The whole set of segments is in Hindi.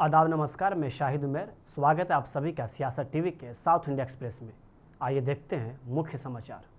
आदाब नमस्कार, मैं शाहिद उमेर। स्वागत है आप सभी का सियासत टीवी के साउथ इंडिया एक्सप्रेस में। आइए देखते हैं मुख्य समाचार।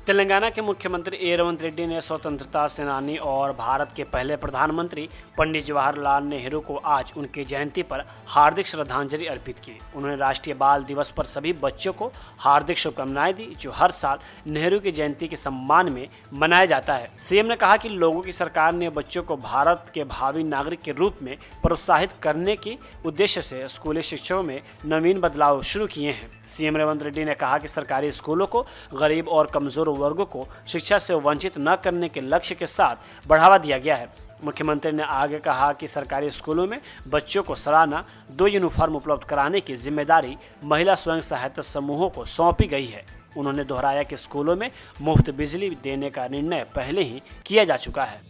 तेलंगाना के मुख्यमंत्री ए रेवंत रेड्डी ने स्वतंत्रता सेनानी और भारत के पहले प्रधानमंत्री पंडित जवाहरलाल नेहरू को आज उनकी जयंती पर हार्दिक श्रद्धांजलि अर्पित की। उन्होंने राष्ट्रीय बाल दिवस पर सभी बच्चों को हार्दिक शुभकामनाएं दी, जो हर साल नेहरू की जयंती के सम्मान में मनाया जाता है। सीएम ने कहा कि लोगों की सरकार ने बच्चों को भारत के भावी नागरिक के रूप में प्रोत्साहित करने के उद्देश्य से स्कूली शिक्षा में नवीन बदलाव शुरू किए हैं। सीएम रेवंत रेड्डी ने कहा कि सरकारी स्कूलों को गरीब और कमजोर वर्गों को शिक्षा से वंचित न करने के लक्ष्य के साथ बढ़ावा दिया गया है। मुख्यमंत्री ने आगे कहा कि सरकारी स्कूलों में बच्चों को सालाना 2 यूनिफॉर्म उपलब्ध कराने की जिम्मेदारी महिला स्वयं सहायता समूहों को सौंपी गई है। उन्होंने दोहराया कि स्कूलों में मुफ्त बिजली देने का निर्णय पहले ही किया जा चुका है।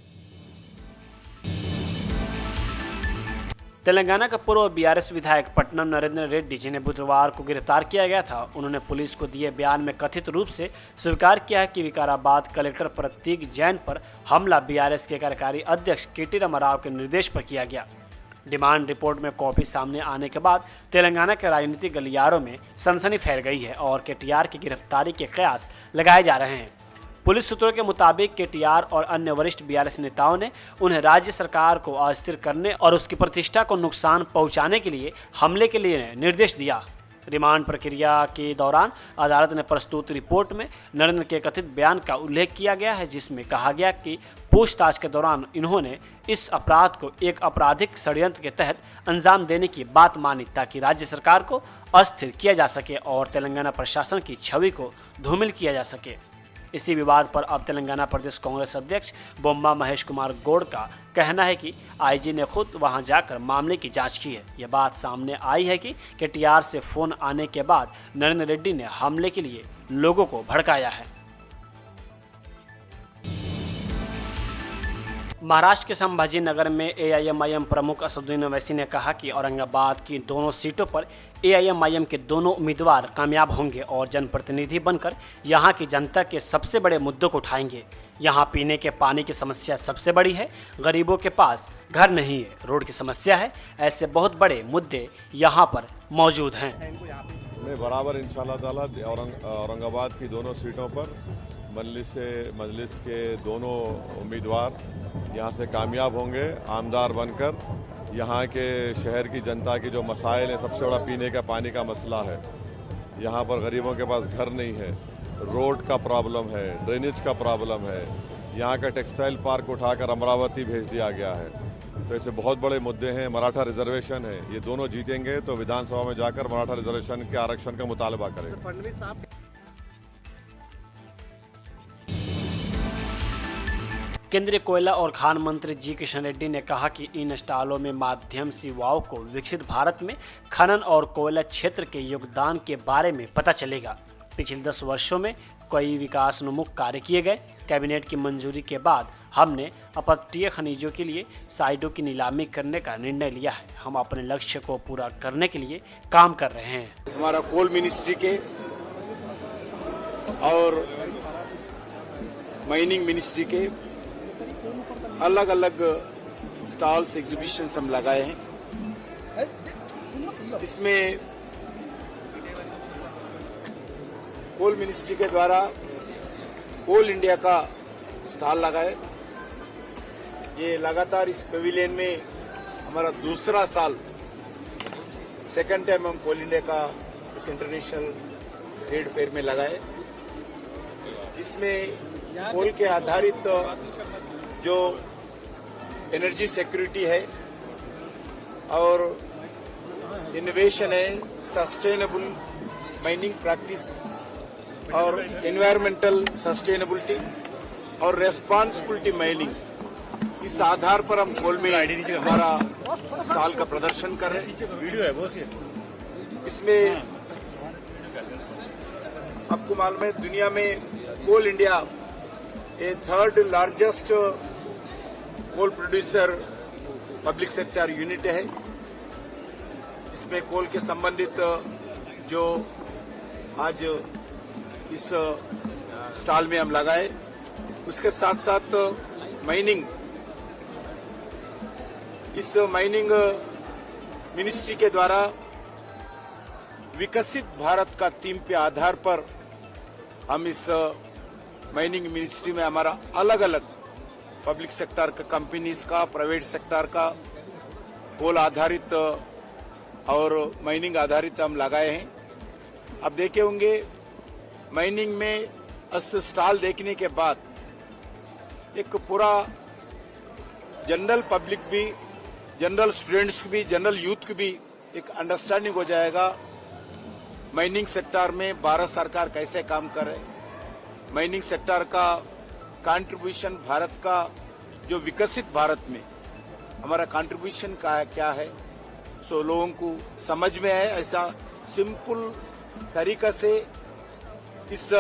तेलंगाना का पूर्व बीआरएस विधायक पट्टनम नरेंद्र रेड्डी, जिन्हें बुधवार को गिरफ्तार किया गया था, उन्होंने पुलिस को दिए बयान में कथित रूप से स्वीकार किया है कि विकाराबाद कलेक्टर प्रतीक जैन पर हमला बीआरएस के कार्यकारी अध्यक्ष केटी रामाराव के निर्देश पर किया गया। डिमांड रिपोर्ट में कॉपी सामने आने के बाद तेलंगाना के राजनीतिक गलियारों में सनसनी फैल गई है और केटीआर की गिरफ्तारी के कयास लगाए जा रहे हैं। पुलिस सूत्रों के मुताबिक केटीआर और अन्य वरिष्ठ बीआरएस नेताओं ने उन्हें राज्य सरकार को अस्थिर करने और उसकी प्रतिष्ठा को नुकसान पहुंचाने के लिए हमले के लिए निर्देश दिया। रिमांड प्रक्रिया के दौरान अदालत ने प्रस्तुत रिपोर्ट में नरेंद्र के कथित बयान का उल्लेख किया गया है, जिसमें कहा गया कि पूछताछ के दौरान इन्होंने इस अपराध को एक आपराधिक षड्यंत्र के तहत अंजाम देने की बात मानी ताकि राज्य सरकार को अस्थिर किया जा सके और तेलंगाना प्रशासन की छवि को धूमिल किया जा सके। इसी विवाद पर अब तेलंगाना प्रदेश कांग्रेस अध्यक्ष बोम्मा महेश कुमार गौड़ का कहना है कि आईजी ने खुद वहां जाकर मामले की जांच की है। यह बात सामने आई है कि केटीआर से फोन आने के बाद नरेंद्र रेड्डी ने हमले के लिए लोगों को भड़काया है। महाराष्ट्र के संभाजी नगर में एआईएमआईएम प्रमुख असदुद्दीन ओवैसी ने कहा कि औरंगाबाद की दोनों सीटों पर एआईएमआईएम के दोनों उम्मीदवार कामयाब होंगे और जनप्रतिनिधि बनकर यहां की जनता के सबसे बड़े मुद्दों को उठाएंगे। यहां पीने के पानी की समस्या सबसे बड़ी है, गरीबों के पास घर नहीं है, रोड की समस्या है। ऐसे बहुत बड़े मुद्दे यहां पर मौजूद हैं। मैं बराबर इंशाल्लाह ताला औरंगाबाद की दोनों सीटों पर मजलिस के दोनों उम्मीदवार यहाँ से कामयाब होंगे, आमदार बनकर। यहाँ के शहर की जनता की जो मसाइल है, सबसे बड़ा पीने का पानी का मसला है। यहाँ पर गरीबों के पास घर नहीं है, रोड का प्रॉब्लम है, ड्रेनेज का प्रॉब्लम है। यहाँ का टेक्सटाइल पार्क उठाकर अमरावती भेज दिया गया है। तो ऐसे बहुत बड़े मुद्दे हैं। मराठा रिजर्वेशन है, ये दोनों जीतेंगे तो विधानसभा में जाकर मराठा रिजर्वेशन के आरक्षण का मुतालबा करेंगे। केंद्रीय कोयला और खान मंत्री जी किशन रेड्डी ने कहा कि इन स्टॉलों में माध्यम से युवाओं को विकसित भारत में खनन और कोयला क्षेत्र के योगदान के बारे में पता चलेगा। पिछले 10 वर्षों में कई विकासोन्मुख कार्य किए गए। कैबिनेट की मंजूरी के बाद हमने अपतटीय खनिजों के लिए साइटों की नीलामी करने का निर्णय लिया है। हम अपने लक्ष्य को पूरा करने के लिए काम कर रहे हैं। हमारा कोल मिनिस्ट्री के और माइनिंग मिनिस्ट्री के अलग अलग स्टॉल्स, एग्जीबिशंस हम लगाए हैं। इसमें कोल मिनिस्ट्री के द्वारा कोल इंडिया का स्टॉल लगाए। ये लगातार इस पेविलियन में हमारा दूसरा साल, सेकंड टाइम हम कोल इंडिया का इस इंटरनेशनल ट्रेड फेयर में लगाए। इसमें कोल के आधारित जो एनर्जी सिक्योरिटी है और इनोवेशन है, सस्टेनेबल माइनिंग प्रैक्टिस और एनवायरमेंटल सस्टेनेबिलिटी और रेस्पॉन्सिबिलिटी माइनिंग, इस आधार पर हम कोल में हमारा स्टॉल का प्रदर्शन कर रहे हैं। वीडियो है वो इसमें आपको मालूम है दुनिया में coal India a 3rd largest coal producer public sector unit है। इसमें कोल के संबंधित जो आज इस स्टॉल में हम लगाए, उसके साथ साथ माइनिंग इस माइनिंग मिनिस्ट्री के द्वारा विकसित भारत का थीम के आधार पर हम इस माइनिंग मिनिस्ट्री में हमारा अलग अलग पब्लिक सेक्टर का कंपनीज का, प्राइवेट सेक्टर का, कोल आधारित और माइनिंग आधारित हम लगाए हैं। अब देखे होंगे माइनिंग में स्टॉल देखने के बाद एक पूरा जनरल पब्लिक भी, जनरल स्टूडेंट्स की भी, जनरल यूथ की भी एक अंडरस्टैंडिंग हो जाएगा माइनिंग सेक्टर में भारत सरकार कैसे काम कर रहे है, माइनिंग सेक्टर का कंट्रीब्यूशन, भारत का जो विकसित भारत में हमारा कंट्रीब्यूशन क्या है, सो लोगों को समझ में आए। ऐसा सिंपल तरीका से इस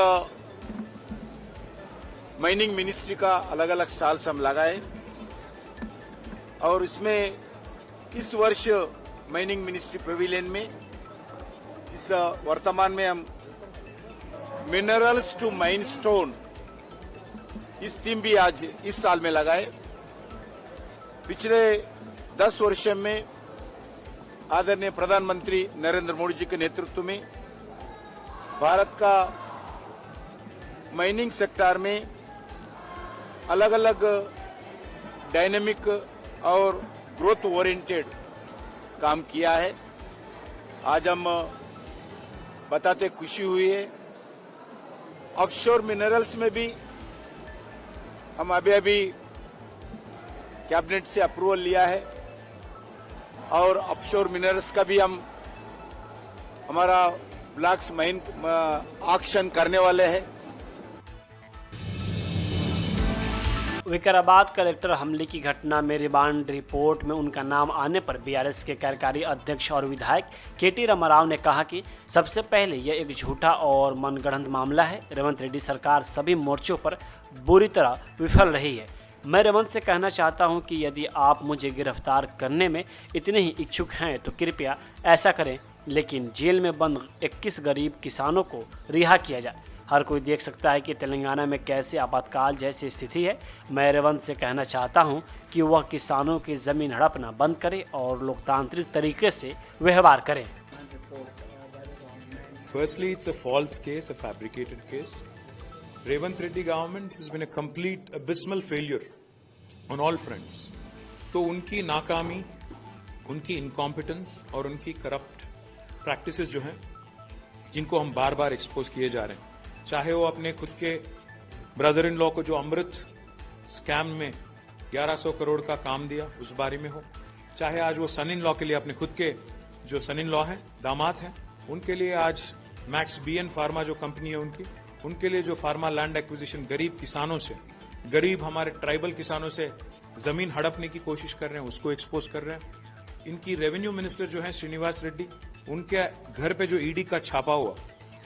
माइनिंग मिनिस्ट्री का अलग अलग स्टॉल्स हम लगाए और इसमें इस वर्ष माइनिंग मिनिस्ट्री पेविलियन में इस वर्तमान में हम मिनरल्स टू माइन स्टोन इस थीम भी आज इस साल में लगाए। पिछले 10 वर्ष में आदरणीय प्रधानमंत्री नरेंद्र मोदी जी के नेतृत्व में भारत का माइनिंग सेक्टर में अलग अलग डायनेमिक और ग्रोथ ओरिएंटेड काम किया है। आज हम बताते खुशी हुई है, ऑफशोर मिनरल्स में भी हम अभी कैबिनेट से अप्रूवल लिया है और ऑफशोर मिनरल्स का भी हम हमारा ब्लॉक्स माइन ऑक्शन करने वाले हैं। विकाराबाद कलेक्टर हमले की घटना में रिमांड रिपोर्ट में उनका नाम आने पर बीआरएस के कार्यकारी अध्यक्ष और विधायक केटी रामाराव ने कहा कि सबसे पहले यह एक झूठा और मनगढ़ंत मामला है। रेवंत रेड्डी सरकार सभी मोर्चों पर बुरी तरह विफल रही है। मैं रेवंत से कहना चाहता हूं कि यदि आप मुझे गिरफ्तार करने में इतने ही इच्छुक हैं तो कृपया ऐसा करें, लेकिन जेल में बंद 21 गरीब किसानों को रिहा किया जाए। हर कोई देख सकता है कि तेलंगाना में कैसे आपातकाल जैसी स्थिति है। मैं रेवंत से कहना चाहता हूं कि वह किसानों की ज़मीन हड़पना बंद करे और लोकतांत्रिक तरीके से व्यवहार करें। Firstly, it's a false case, a fabricated case. Revanth Reddy government has been a complete abysmal failure on all fronts. तो उनकी नाकामी, उनकी इनकॉम्पिटेंस और उनकी करप्ट प्रैक्टिसेस जो हैं, जिनको हम बार बार एक्सपोज किए जा रहे हैं, चाहे वो अपने खुद के ब्रदर इन लॉ को जो अमृत स्कैम में 1100 करोड़ का काम दिया उस बारे में हो, चाहे आज वो सन इन लॉ के लिए अपने खुद के जो सन इन लॉ हैं, दामाद हैं, उनके लिए आज मैक्स बीएन फार्मा जो कंपनी है उनके लिए जो फार्मा लैंड एक्विजिशन गरीब किसानों से, गरीब हमारे ट्राइबल किसानों से जमीन हड़पने की कोशिश कर रहे हैं, उसको एक्सपोज कर रहे हैं। इनकी रेवेन्यू मिनिस्टर जो है श्रीनिवास रेड्डी, उनके घर पे जो ईडी का छापा हुआ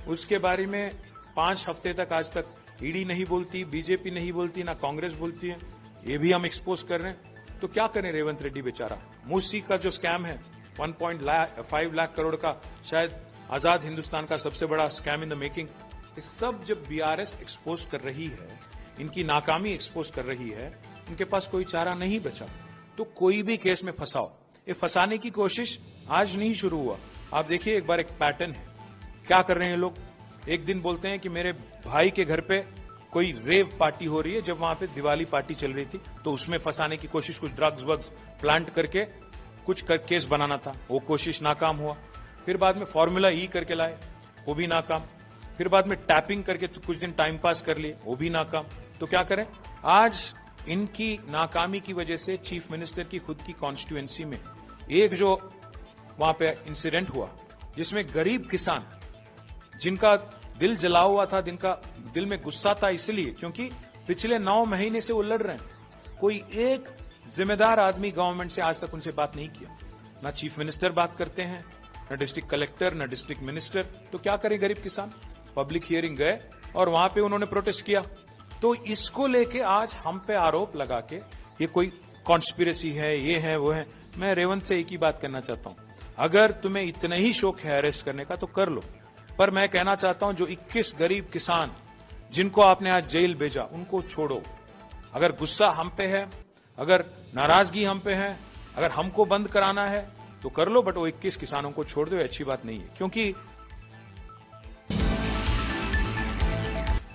उसके बारे में 5 हफ्ते तक आज तक ईडी नहीं बोलती, बीजेपी नहीं बोलती, ना कांग्रेस बोलती है, ये भी हम एक्सपोज कर रहे हैं। तो क्या करें रेवंत रेड्डी बेचारा। मूसी का जो स्कैम है 1.5 लाख करोड़ का, शायद आजाद हिंदुस्तान का सबसे बड़ा स्कैम इन द मेकिंग, ये सब जब बीआरएस एक्सपोज कर रही है, इनकी नाकामी एक्सपोज कर रही है, उनके पास कोई चारा नहीं बचा। तो कोई भी केस में फंसाओ, ये फंसाने की कोशिश आज नहीं शुरू हुआ। आप देखिए एक बार एक पैटर्न है, क्या कर रहे हैं लोग। एक दिन बोलते हैं कि मेरे भाई के घर पे कोई रेव पार्टी हो रही है, जब वहां पे दिवाली पार्टी चल रही थी, तो उसमें फंसाने की कोशिश, कुछ ड्रग्स वग्स प्लांट करके कुछ केस बनाना था, वो कोशिश नाकाम हुआ। फिर बाद में फॉर्मूला ई करके लाए, वो भी नाकाम। फिर बाद में टैपिंग करके तो कुछ दिन टाइम पास कर लिए, वो भी नाकाम। तो क्या करें, आज इनकी नाकामी की वजह से चीफ मिनिस्टर की खुद की कॉन्स्टिट्यूएंसी में एक जो वहां पे इंसिडेंट हुआ, जिसमें गरीब किसान जिनका दिल जला हुआ था, जिनका दिल में गुस्सा था, इसलिए क्योंकि पिछले 9 महीने से वो लड़ रहे हैं, कोई एक जिम्मेदार आदमी गवर्नमेंट से आज तक उनसे बात नहीं किया। ना चीफ मिनिस्टर बात करते हैं, ना डिस्ट्रिक्ट कलेक्टर, ना डिस्ट्रिक्ट मिनिस्टर। तो क्या करे गरीब किसान। पब्लिक हियरिंग गए और वहां पे उन्होंने प्रोटेस्ट किया। तो इसको लेके आज हम पे आरोप लगा के ये कोई कॉन्स्पिरेसी है, ये है, वो है। मैं रेवंत से एक ही बात कहना चाहता हूं, अगर तुम्हें इतना ही शौक है अरेस्ट करने का तो कर लो, पर मैं कहना चाहता हूं जो 21 गरीब किसान जिनको आपने आज जेल भेजा, उनको छोड़ो। अगर गुस्सा हम पे है, अगर नाराजगी हम पे है, अगर हमको बंद कराना है तो कर लो, बट वो 21 किसानों को छोड़ दो, अच्छी बात नहीं है। क्योंकि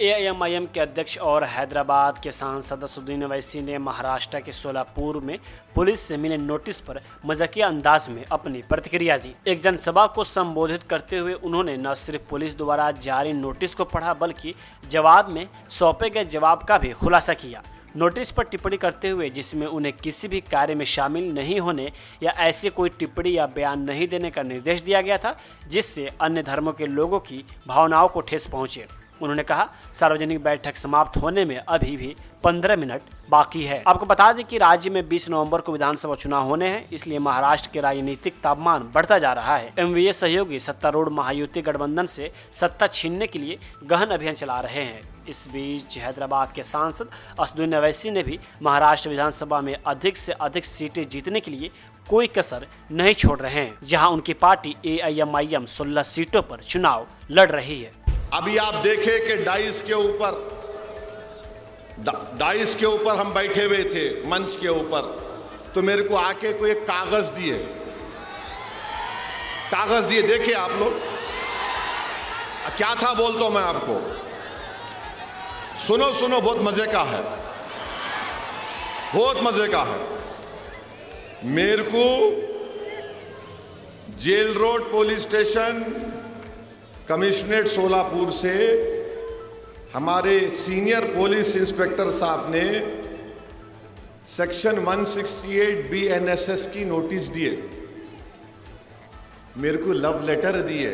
एआईएमआईएम के अध्यक्ष और हैदराबाद के सांसद असदुद्दीन ओवैसी ने महाराष्ट्र के सोलापुर में पुलिस से मिले नोटिस पर मजाकिया अंदाज में अपनी प्रतिक्रिया दी। एक जनसभा को संबोधित करते हुए उन्होंने न सिर्फ पुलिस द्वारा जारी नोटिस को पढ़ा, बल्कि जवाब में सौंपे गए जवाब का भी खुलासा किया। नोटिस पर टिप्पणी करते हुए, जिसमें उन्हें किसी भी कार्य में शामिल नहीं होने या ऐसी कोई टिप्पणी या बयान नहीं देने का निर्देश दिया गया था जिससे अन्य धर्मों के लोगों की भावनाओं को ठेस पहुंचे। उन्होंने कहा, सार्वजनिक बैठक समाप्त होने में अभी भी 15 मिनट बाकी है। आपको बता दें कि राज्य में 20 नवंबर को विधानसभा चुनाव होने हैं, इसलिए महाराष्ट्र के राजनीतिक तापमान बढ़ता जा रहा है। एमवीए सहयोगी सत्तारूढ़ महायुति गठबंधन से सत्ता छीनने के लिए गहन अभियान चला रहे हैं। इस बीच हैदराबाद के सांसद असदुद्दीन ओवैसी ने भी महाराष्ट्र विधानसभा में अधिक से अधिक सीटें जीतने के लिए कोई कसर नहीं छोड़ रहे हैं, जहां उनकी पार्टी एआईएमआईएम 16 सीटों पर चुनाव लड़ रही है। अभी आप देखें कि डाइस के ऊपर हम बैठे हुए थे, मंच के ऊपर, तो मेरे को आके कोई एक कागज दिए, देखिए आप लोग क्या था, बोलता हूं मैं आपको, सुनो, बहुत मजे का है, बहुत मजे का है। मेरे को jail road police station commissionerate Solapur से हमारे सीनियर पुलिस इंस्पेक्टर साहब ने सेक्शन 168 BNSS की नोटिस दिए, मेरे को लव लेटर दिए,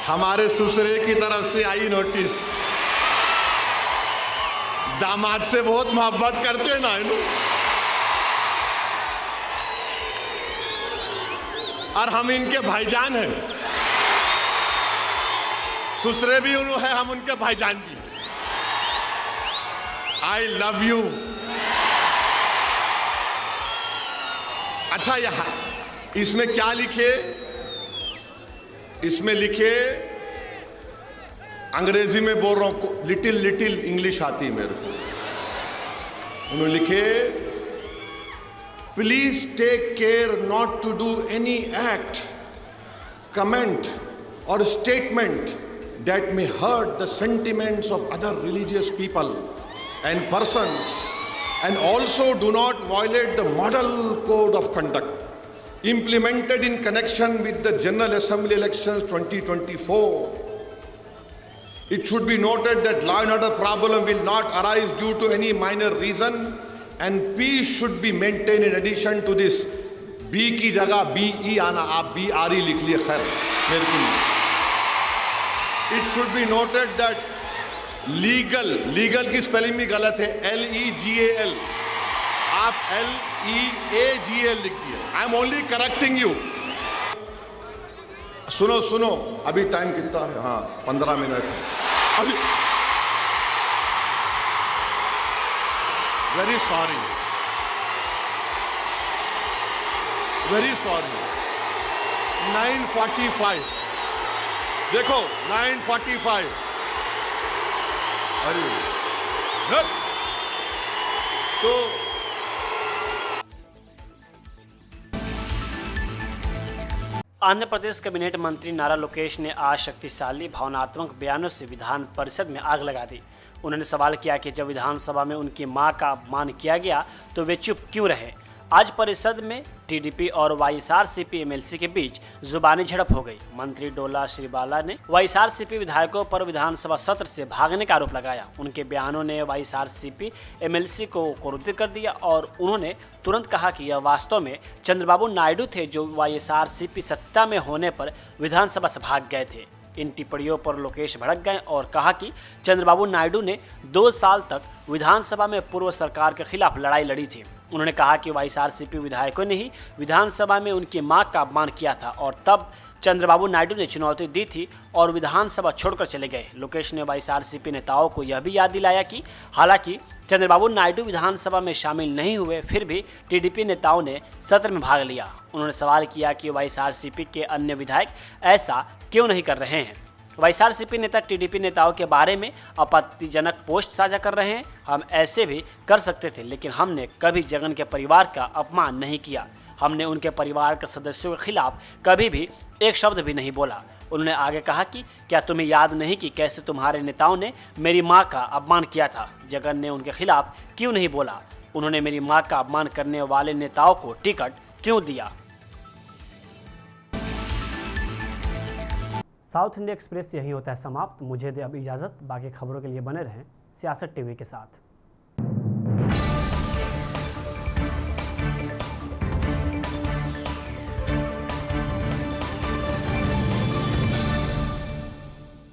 हमारे ससुरे की तरफ से आई नोटिस। दामाद से बहुत मोहब्बत करते हैं ना, और हम इनके भाईजान हैं, ससुरे भी उन्होंने है, हम उनके भाईजान भी। I love you. अच्छा, यहां इसमें क्या लिखे? इसमें लिखे, अंग्रेजी में बोल रहा हूं, लिटिल इंग्लिश आती है मेरे को। उन्होंने लिखे, please take care not to do any act, comment और statement that may hurt the sentiments of other religious people and persons, and also do not violate the model code of conduct implemented in connection with the General Assembly elections 2024. It should be noted that law and order problem will not arise due to any minor reason, and peace should be maintained. In addition to this, B की जगह BE आना, आप BRE लिख लिए, खैर मेरे को नहीं। It should be noted that legal की स्पेलिंग भी गलत है, LEGAL, आप LEAGL लिख दिए। I am only correcting you. सुनो, अभी टाइम कितना है? हाँ, 15 मिनट है अभी। वेरी सॉरी, 9:45, देखो 9:45। अरे तो आंध्र प्रदेश कैबिनेट मंत्री नारा लोकेश ने आज शक्तिशाली भावनात्मक बयानों से विधान परिषद में आग लगा दी। उन्होंने सवाल किया कि जब विधानसभा में उनकी मां का अपमान किया गया तो वे चुप क्यों रहे। आज परिषद में टीडीपी और वाईएसआरसीपी एमएलसी के बीच जुबानी झड़प हो गई। मंत्री डोला श्रीबाला ने वाईएसआरसीपी विधायकों पर विधानसभा सत्र से भागने का आरोप लगाया। उनके बयानों ने वाईएसआरसीपी एमएलसी को क्रोधित कर दिया और उन्होंने तुरंत कहा कि यह वास्तव में चंद्रबाबू नायडू थे जो वाईएसआरसीपी सत्ता में होने पर विधानसभा से भाग गए थे। इन टिप्पणियों पर लोकेश भड़क गए और कहा कि चंद्रबाबू नायडू ने 2 साल तक विधानसभा में पूर्व सरकार के खिलाफ लड़ाई लड़ी थी। उन्होंने कहा कि वाईएसआरसीपी विधायकों ने ही विधानसभा में उनकी मां का अपमान किया था और तब चंद्रबाबू नायडू ने चुनौती दी थी और विधानसभा छोड़कर चले गए। लोकेश ने वाईएसआरसीपी नेताओं को यह भी याद दिलाया कि हालांकि चंद्रबाबू नायडू विधानसभा में शामिल नहीं हुए, फिर भी टीडीपी नेताओं ने सत्र में भाग लिया। उन्होंने सवाल किया कि वाईएसआरसीपी के अन्य विधायक ऐसा क्यों नहीं कर रहे हैं। वाईएसआरसीपी नेता टीडीपी नेताओं के बारे में आपत्तिजनक पोस्ट साझा कर रहे हैं। हम ऐसे भी कर सकते थे, लेकिन हमने कभी जगन के परिवार का अपमान नहीं किया। हमने उनके परिवार के सदस्यों के खिलाफ कभी भी एक शब्द भी नहीं बोला। उन्होंने आगे कहा कि क्या तुम्हें याद नहीं कि कैसे तुम्हारे नेताओं ने मेरी मां का अपमान किया था? जगन ने उनके खिलाफ क्यों नहीं बोला? उन्होंने मेरी मां का अपमान करने वाले नेताओं को टिकट क्यों दिया? साउथ इंडिया एक्सप्रेस यही होता है समाप्त। मुझे दे अब इजाज़त। बाकी खबरों के लिए बने रहें सियासत टीवी के साथ।